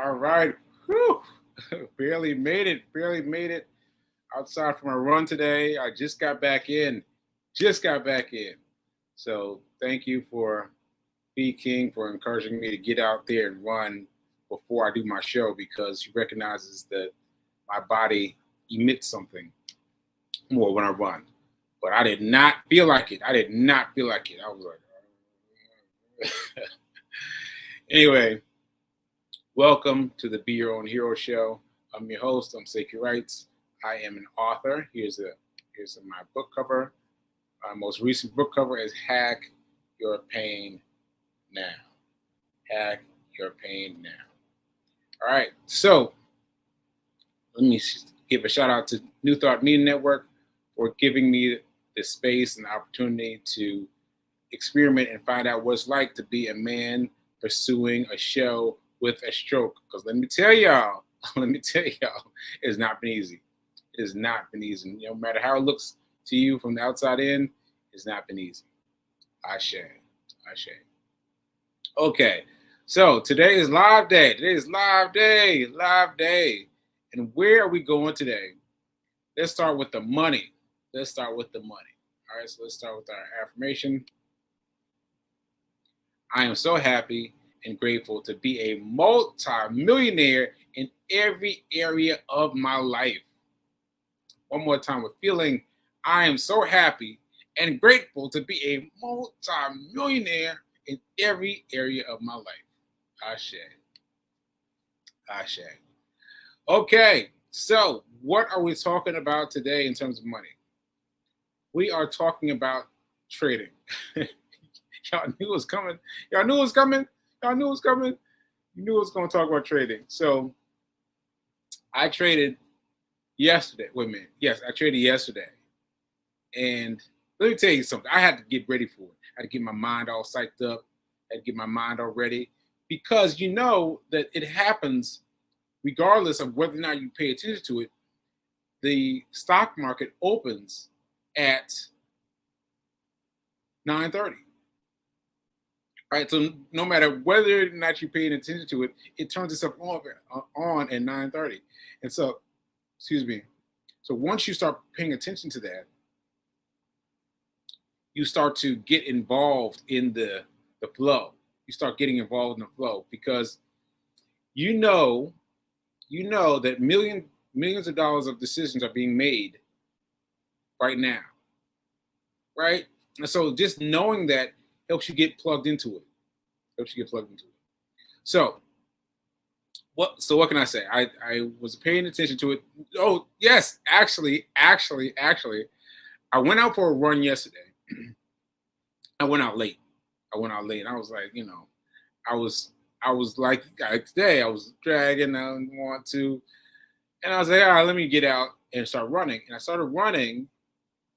All right. Whew. Barely made it. Barely made it outside from a run today. I just got back in. Just got back in. So thank you for B King for encouraging me to get out there and run before I do my show because he recognizes that my body emits something more when I run. But I did not feel like it. I did not feel like it. I was like, anyway, welcome to the Be Your Own Hero show. I'm your host. I'm Sacred Rights. I am an author. Here's my book cover. My most recent book cover is Hack Your Pain Now. Hack Your Pain Now. All right. So let me give a shout out to New Thought Media Network for giving me the space and the opportunity to experiment and find out what it's like to be a man pursuing a show with a stroke. Because let me tell y'all, it's not been easy. It has not been easy. No matter how it looks to you from the outside in, it's not been easy. I share. Okay, so today is live day. Live day. And where are we going today? Let's start with the money. All right, so let's start with our affirmation. I am so happy and grateful to be a multi-millionaire in every area of my life. One more time with feeling, I am so happy and grateful to be a multi-millionaire in every area of my life. Ashe. Okay, so what are we talking about today in terms of money? We are talking about trading. Y'all knew it was coming. You knew it was going to talk about trading. So I traded yesterday. Wait a minute. Yes, I traded yesterday. And let me tell you something. I had to get ready for it. I had to get my mind all psyched up. I had to get my mind all ready. Because you know that it happens regardless of whether or not you pay attention to it. The stock market opens at 9:30. Right, so no matter whether or not you're paying attention to it, it turns itself on at 9:30. And so, so once you start paying attention to that, you start to get involved in the flow. You start getting involved in the flow because you know that millions of dollars of decisions are being made right now, right? And so just knowing that helps you get plugged into it. So what can I say? I was paying attention to it. Oh, yes, actually, I went out for a run yesterday. I went out late. And I was like, I was like today, I was dragging, I didn't want to. And I was like, all right, let me get out and start running. And I started running.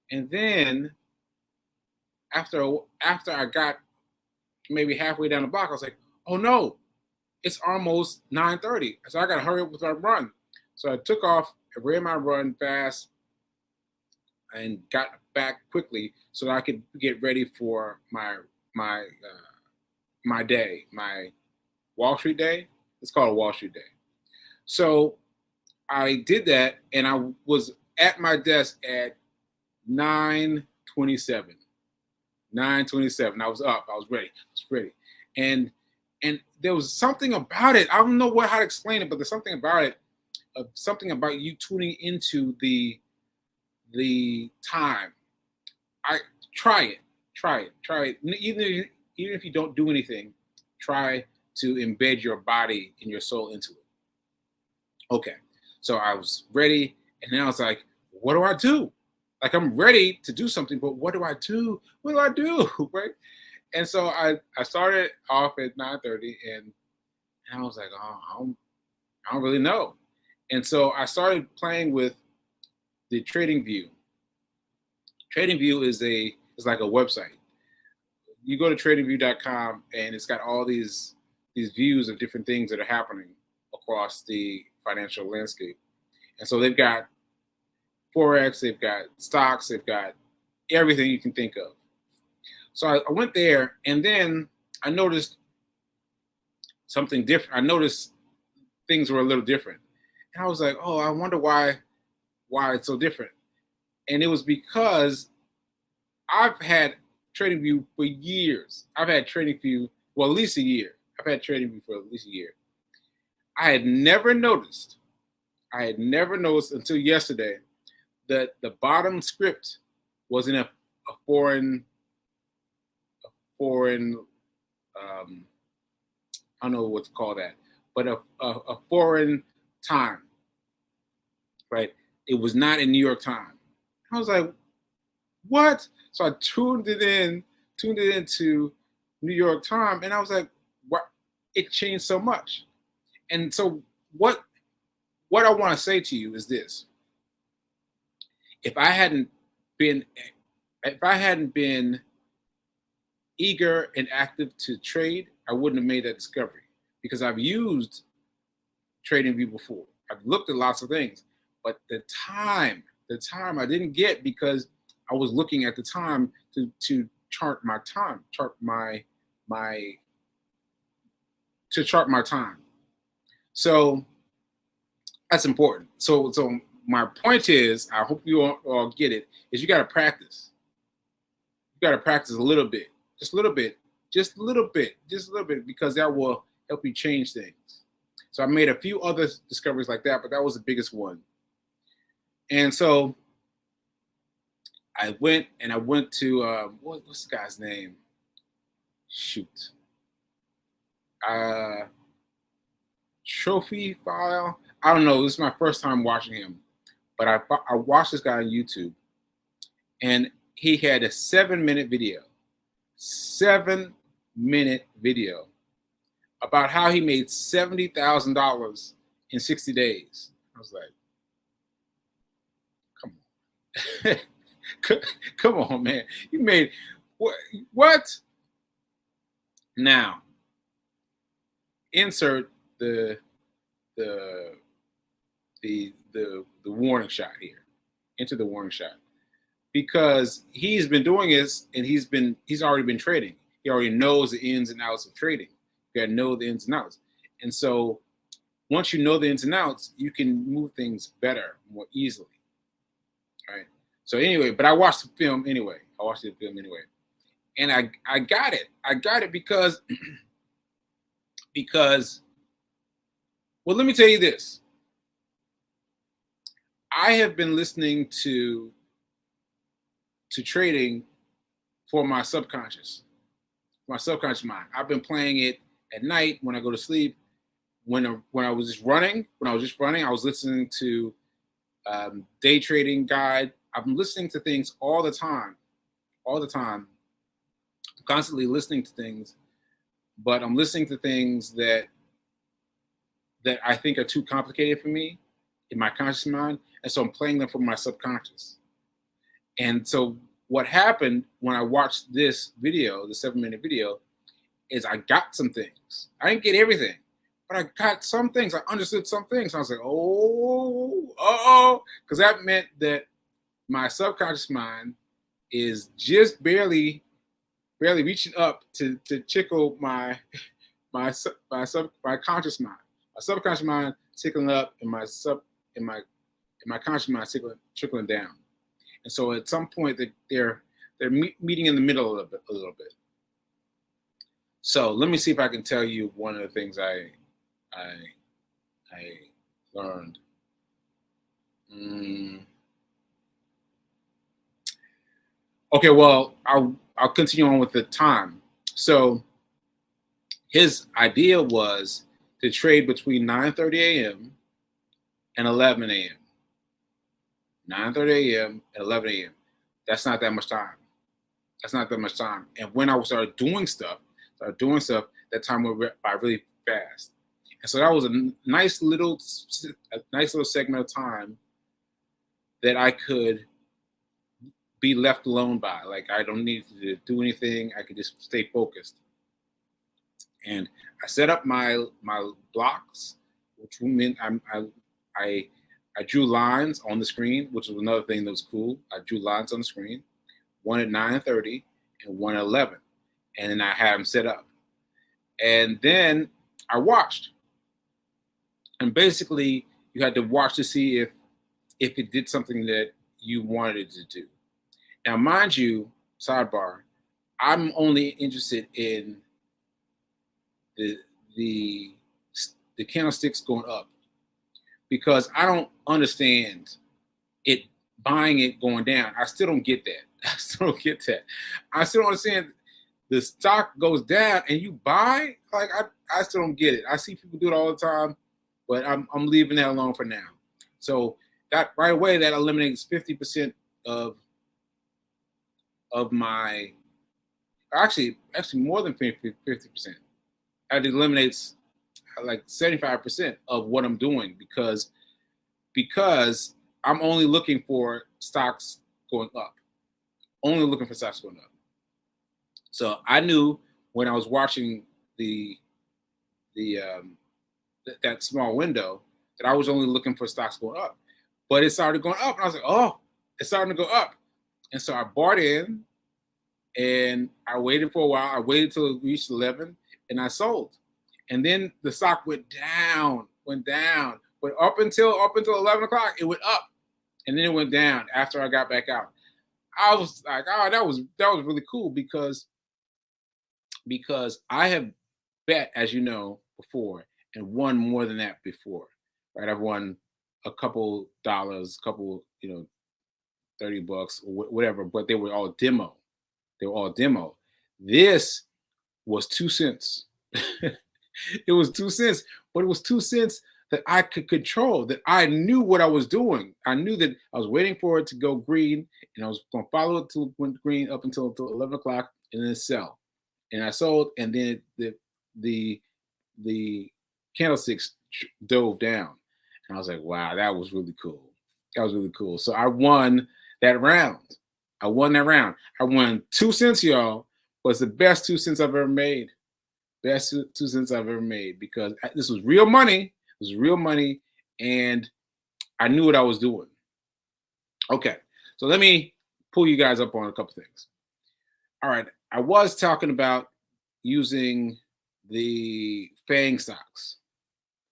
And then after I got maybe halfway down the block, I was like, oh no, it's almost 9:30. So I got to hurry up with my run. So I took off, I ran my run fast, and got back quickly so that I could get ready for my day, my Wall Street day. It's called a Wall Street day. So I did that, and I was at my desk at 9:27. 9:27. I was up. I was ready. And there was something about it. I don't know how to explain it, but there's something about it. Something about you tuning into the time. Try it. Even if you don't do anything, try to embed your body and your soul into it. Okay. So I was ready, and then I was like, what do I do? Like, I'm ready to do something, but what do I do? Right? And so I started off at 9:30, and I was like, oh, I don't really know. And so I started playing with the Trading View. Trading View is like a website. You go to tradingview.com, and it's got all these views of different things that are happening across the financial landscape. And so they've got Forex, they've got stocks, they've got everything you can think of. So I went there, and then I noticed something different. I noticed things were a little different. And I was like, oh, I wonder why it's so different. And it was because I've had TradingView for years. I've had TradingView, well, at least a year. I've had TradingView for at least a year. I had never noticed until yesterday that the bottom script was in a foreign, I don't know what to call that, but a foreign time, right? It was not in New York time. I was like, what? So I tuned it into New York time, and I was like, what? It changed so much. And so what I want to say to you is this: if I hadn't been eager and active to trade, I wouldn't have made that discovery, because I've used TradingView before. I've looked at lots of things, but the time I didn't get, because I was looking at the time to chart my time. So that's important. So my point is, I hope you all get it, is you got to practice. You got to practice a little bit, just a little bit, because that will help you change things. So I made a few other discoveries like that, but that was the biggest one. And so I went to what's the guy's name? Shoot. Trophy File. I don't know. This is my first time watching him, but I watched this guy on YouTube, and he had a 7-minute video. 7-minute video about how he made $70,000 in 60 days. I was like, come on. Come on, man. You made what? Now, insert the warning shot here. Enter the warning shot. Because he's been doing this, and he's already been trading. He already knows the ins and outs of trading. You gotta know the ins and outs. And so once you know the ins and outs, you can move things better, more easily. Right? So anyway, but I watched the film anyway. And I got it. I got it because well, let me tell you this. I have been listening to trading for my subconscious mind. I've been playing it at night when I go to sleep. When I was just running, I was listening to day trading guide. I'm listening to things all the time, I'm constantly listening to things, but I'm listening to things that I think are too complicated for me in my conscious mind, and so I'm playing them for my subconscious. And so what happened when I watched this video, the 7-minute video, is I got some things. I didn't get everything, but I got some things. I understood some things. I was like, because that meant that my subconscious mind is just barely reaching up to tickle my conscious mind. My subconscious mind tickling up, and my conscious mind trickling down. And so at some point they're meeting in the middle a little bit. So let me see if I can tell you one of the things I learned. Okay, well, I'll continue on with the time. So his idea was to trade between 9:30 a.m. and 11 a.m. 9:30 a.m. and 11 a.m. That's not that much time. And when I started doing stuff, that time went by really fast. And so that was a nice little segment of time that I could be left alone by. Like, I don't need to do anything. I could just stay focused. And I set up my blocks, which meant I drew lines on the screen, which was another thing that was cool. I drew lines on the screen, one at 9:30 and one at 11. And then I had them set up. And then I watched. And basically you had to watch to see if it did something that you wanted it to do. Now, mind you, sidebar, I'm only interested in the the the candlesticks going up because I don't understand it buying it going down. I still don't get that. I still don't get that. I still don't understand the stock goes down and you buy. Like I still don't get it. I see people do it all the time, but I'm leaving that alone for now. So that right away that eliminates 50% of my actually more than 50%. It eliminates like 75% of what I'm doing because I'm only looking for stocks going up. Only looking for stocks going up. So I knew when I was watching that small window that I was only looking for stocks going up. But it started going up, and I was like, oh, it's starting to go up. And so I bought in, and I waited for a while. I waited till it reached 11, and I sold. And then the stock went down. But up until 11 o'clock, it went up, and then it went down after I got back out. I was like, oh, that was really cool because I have bet, as you know, before and won more than that before, right? I've won a couple dollars, couple, $30 or whatever, but they were all demo. This was 2 cents. It was 2 cents, but it was 2 cents that I could control, that I knew what I was doing. I knew that I was waiting for it to go green, and I was going to follow it till it went green up until 11 o'clock, and then sell. And I sold, and then the candlesticks dove down. And I was like, wow, that was really cool. So I won that round. I won 2 cents, y'all. Was the best 2 cents I've ever made. Best 2 cents I've ever made because this was real money. It was real money, and I knew what I was doing. Okay, so let me pull you guys up on a couple things. All right, I was talking about using the FANG stocks.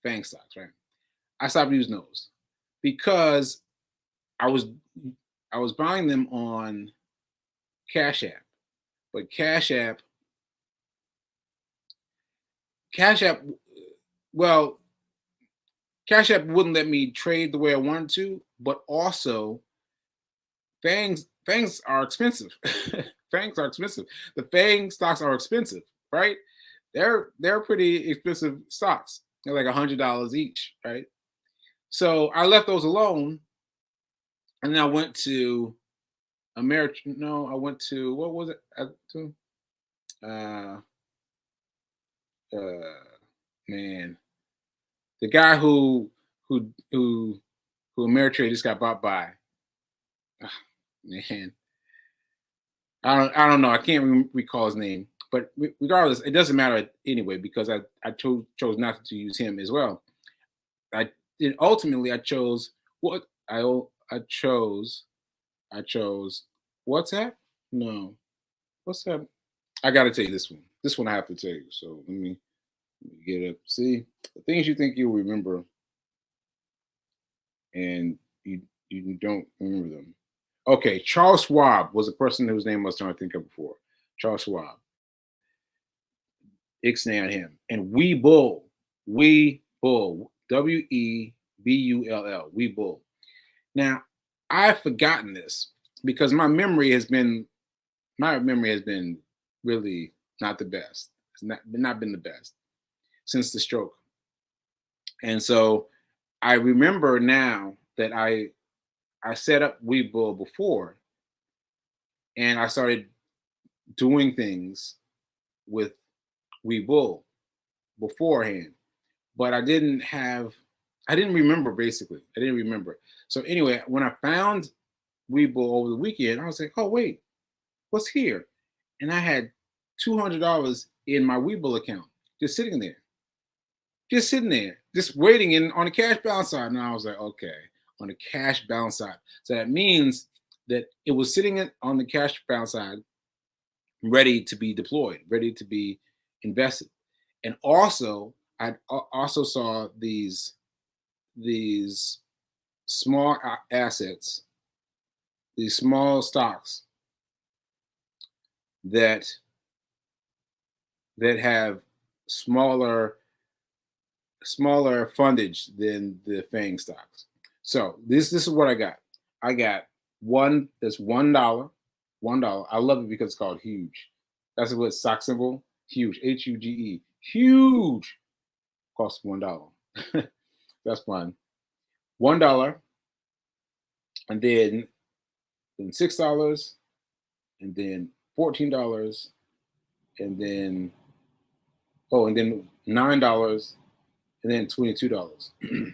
FANG stocks, right? I stopped using those because I was buying them on Cash App, but Cash App, well, Cash App wouldn't let me trade the way I wanted to, but also FANGs are expensive. FANGs are expensive. The FANG stocks are expensive, right? They're pretty expensive stocks. They're like $100 each, right? So I left those alone, and then I went to I went to what was it? Man, the guy who Ameritrade just got bought by. Man, I don't know. I can't recall his name, but regardless, it doesn't matter anyway because I chose not to use him as well. Ultimately I chose what I chose WhatsApp. No, WhatsApp. I got to tell you this one. This one I have to tell you. So let me get up. See the things you think you'll remember, and you don't remember them. Okay, Charles Schwab was a person whose name I was trying to think of before. Charles Schwab. Ixnay on him. And Webull. Webull. Webull. Now, I've forgotten this because my memory has been really not the best. It's not been the best since the stroke. And so I remember now that I set up Webull before, and I started doing things with Webull beforehand, but I didn't remember basically. I didn't remember. So anyway, when I found Webull over the weekend, I was like, oh wait, what's here? And I had $200 in my Webull account, just sitting there, just waiting on the cash balance side. And I was like, okay, on the cash balance side. So that means that it was sitting on the cash balance side, ready to be deployed, ready to be invested. And also, I also saw these these small assets, these small stocks that have smaller fundage than the FANG stocks. So this is what I got. I got one that's $1. $1. I love it because it's called huge. That's what stock symbol. Huge. HUGE. Huge. Costs $1. That's fun. $1, and then $6, and then $14, and then $9, and then $22.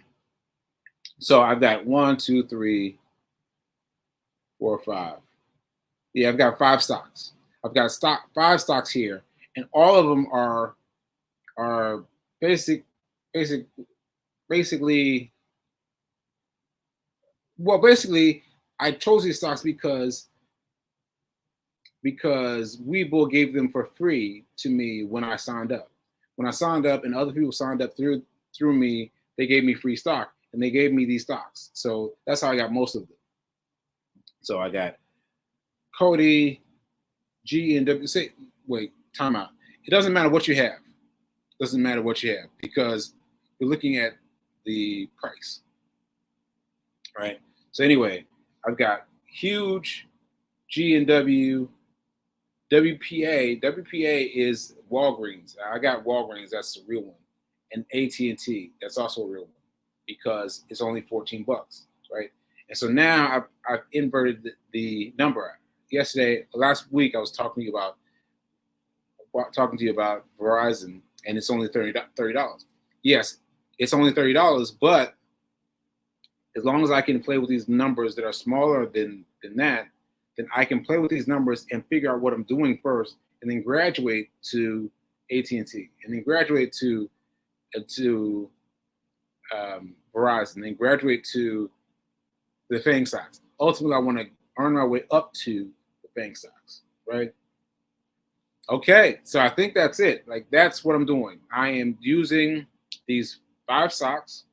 So I've got 1, 2, 3, 4, 5. Yeah, I've got 5 stocks. I've got 5 stocks here, and all of them are basically. Well, basically, I chose these stocks because Webull gave them for free to me when I signed up. When I signed up, and other people signed up through me, they gave me free stock, and they gave me these stocks. So that's how I got most of them. So I got Cody, G, and W. Say, wait, time out. It doesn't matter what you have. It doesn't matter what you have because you're looking at the price, right? So anyway, I've got huge, G and W, WPA. WPA is Walgreens. I got Walgreens. That's the real one, and AT&T. That's also a real one because it's only $14, right? And so now I've inverted the number. Last week I was talking to you about Verizon, and it's only $30. Yes, it's only $30, but as long as I can play with these numbers that are smaller than that, then I can play with these numbers and figure out what I'm doing first, and then graduate to AT&T, and then graduate to Verizon, and then graduate to the FANG stocks. Ultimately, I want to earn my way up to the FANG stocks, right? Okay, so I think that's it. Like, that's what I'm doing. I am using these 5 stocks,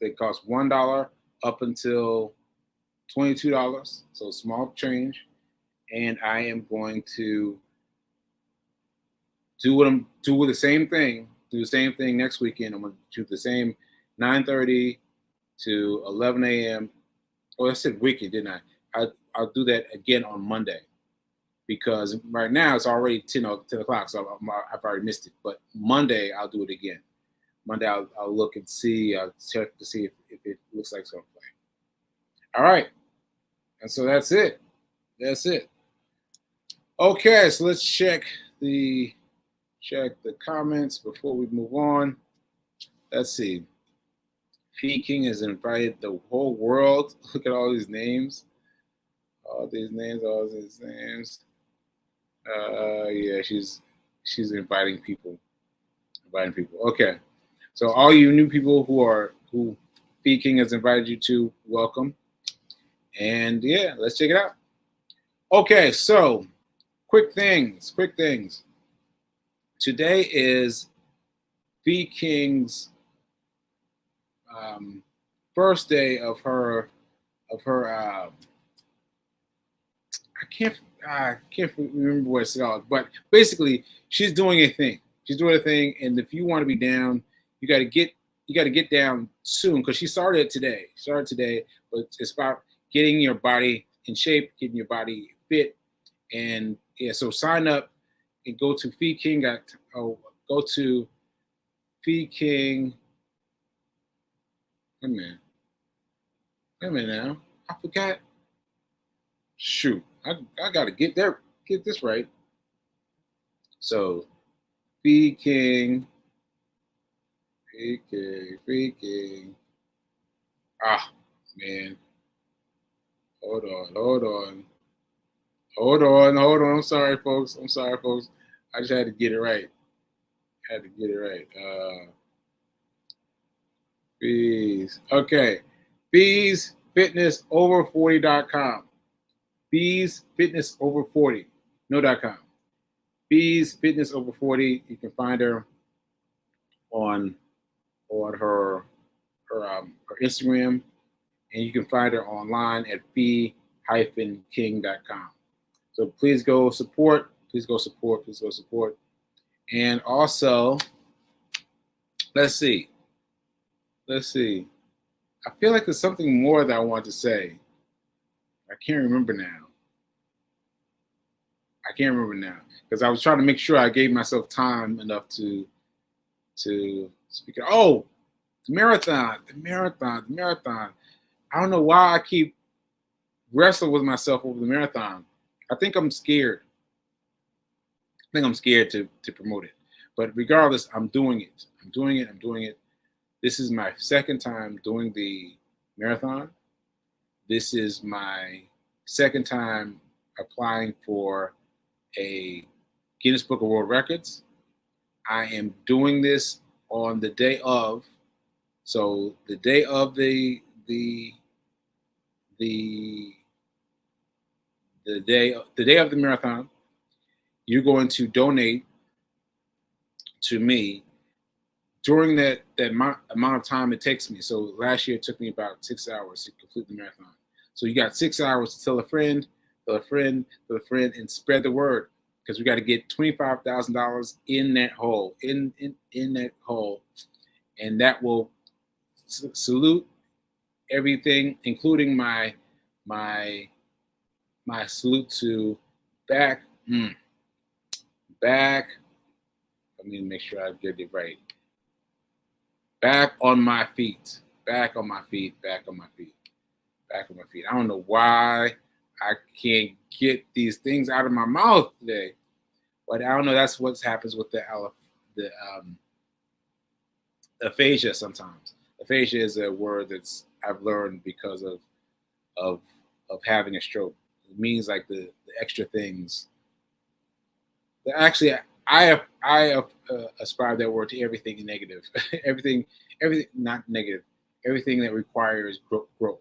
they cost $1 up until $22, so small change, and I am going to do the same thing. Do the same thing next weekend. I'm going to do the same 9:30 to 11 a.m. Oh, I said weekend, didn't I? I'll do that again on Monday because right now it's already 10 o'clock, so I've already missed it. But Monday I'll do it again. Monday I'll look and see. I'll check to see if it looks like something. All right, and so that's it. That's it. Okay, so let's check the comments before we move on. Let's see. P King has invited the whole world. Look at all these names. All these names. Yeah, she's inviting people. Okay. So all you new people who P King has invited you to, welcome. And yeah, let's check it out. Okay, so quick things. Today is V King's first day of her. I can't remember what it's called, but basically she's doing a thing. And if you want to be down, you got to get down soon because she started today. But it's about getting your body in shape, getting your body fit, and yeah. So sign up and go to Fee King. Go to Fee King. Wait a minute now. I forgot. Shoot, I got to get this right. So Fee King. Ah, man. Hold on. I'm sorry, folks. I just had to get it right. Bees. Okay. BeesFitnessOver40.com. Bees Fitness Over 40. No.com. Bees Fitness Over 40. You can find her on her her Instagram, and you can find her online at fee-king.com. So please go support. Please go support. Please go support. And also, let's see. I feel like there's something more that I want to say. I can't remember now. Because I was trying to make sure I gave myself time enough to speak. Oh, the marathon. I don't know why I keep wrestling with myself over the marathon. I think I'm scared. To promote it. But regardless, I'm doing it. This is my second time doing the marathon. This is my second time applying for a Guinness Book of World Records. I am doing this on the day of. So the day of the day of the marathon, you're going to donate to me during that amount of time it takes me. So last year it took me about 6 hours to complete the marathon. So you got 6 hours to tell a friend, and spread the word, because we got to get $25,000 in that hole, in that hole, and that will salute everything, including my salute to back. Let me make sure I get it right. Back on my feet. I don't know why I can't get these things out of my mouth today, but I don't know. That's what happens with the aphasia sometimes. Aphasia is a word that's I've learned because of having a stroke. It means like the extra things. Actually, I ascribe that word to everything negative. everything not negative. Everything that requires growth.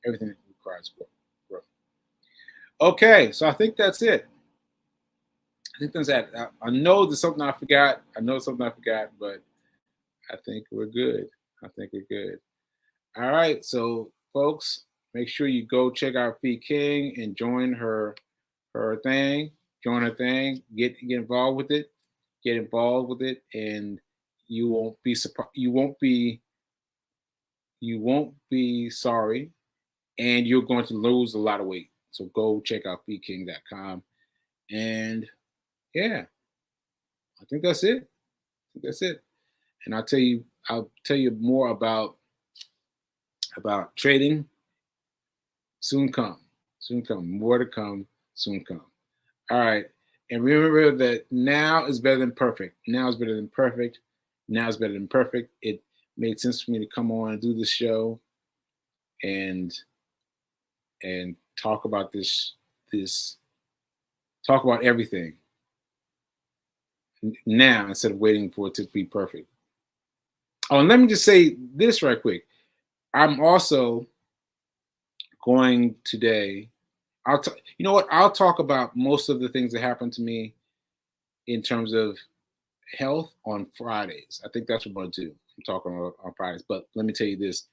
Everything that requires growth. Okay, so I think that's it. I know there's something I forgot. But I think we're good. All right, so folks, make sure you go check out Fee King and join her thing. Get involved with it. And you won't be surprised. You won't be sorry, and you're going to lose a lot of weight. So go check out feeking.com. And yeah, I think that's it. And I'll tell you more about trading soon come. More to come, soon come. All right. And remember that now is better than perfect. It made sense for me to come on and do this show and talk about talk about everything now instead of waiting for it to be perfect. Oh, and let me just say this right quick. I'm also going today. You know what? I'll talk about most of the things that happened to me in terms of health on Fridays. I think that's what I'm going to do. I'm talking on Fridays. But let me tell you this.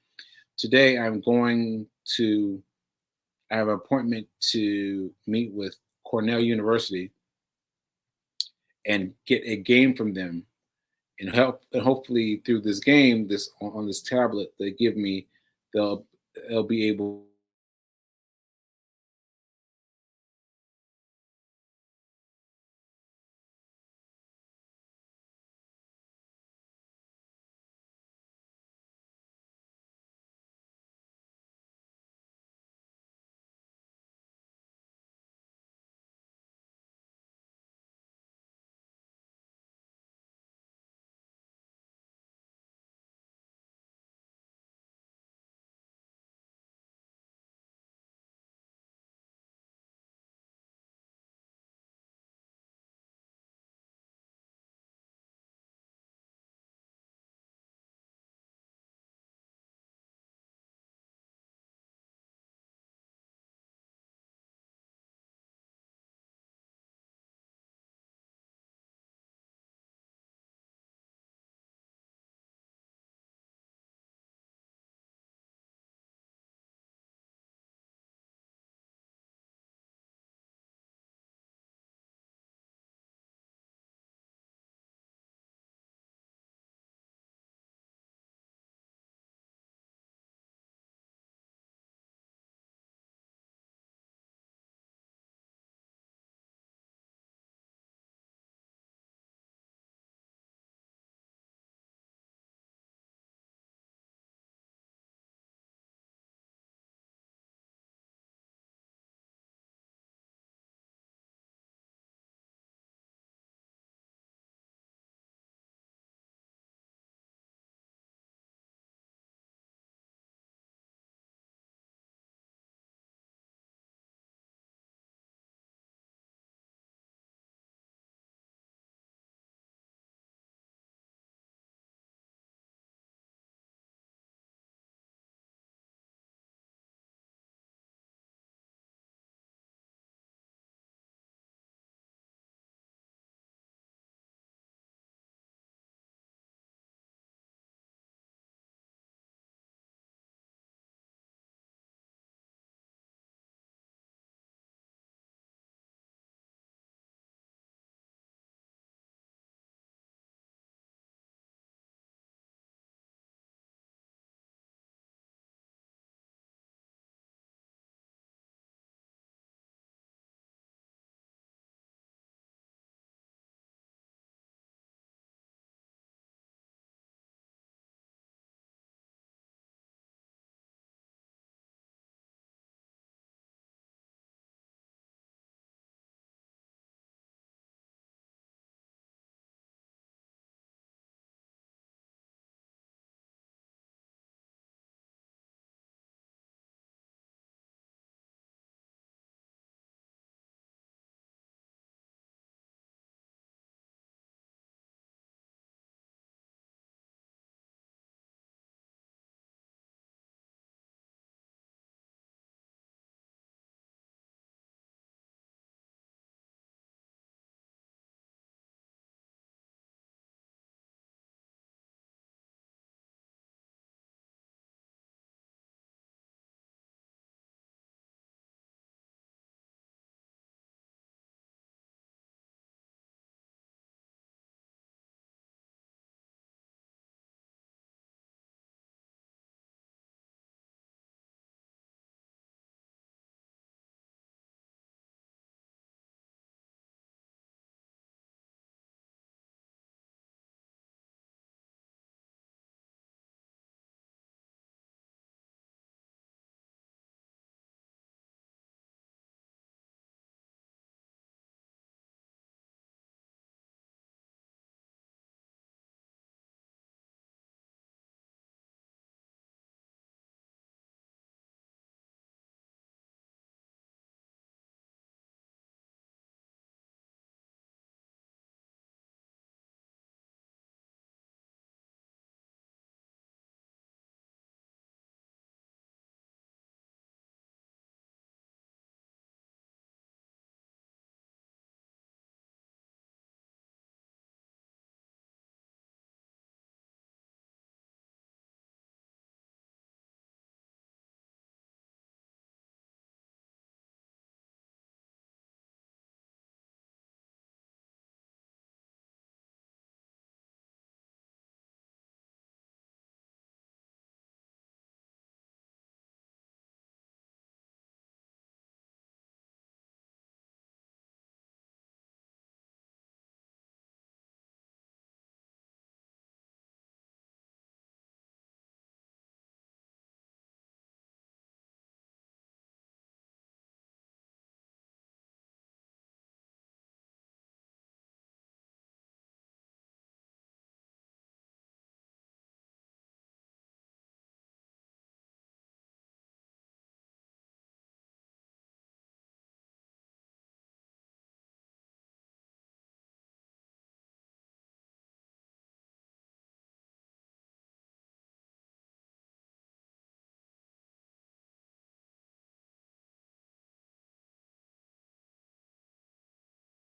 Today I have an appointment to meet with Cornell University and get a game from them, and hopefully through this game, on this tablet they give me, they'll be able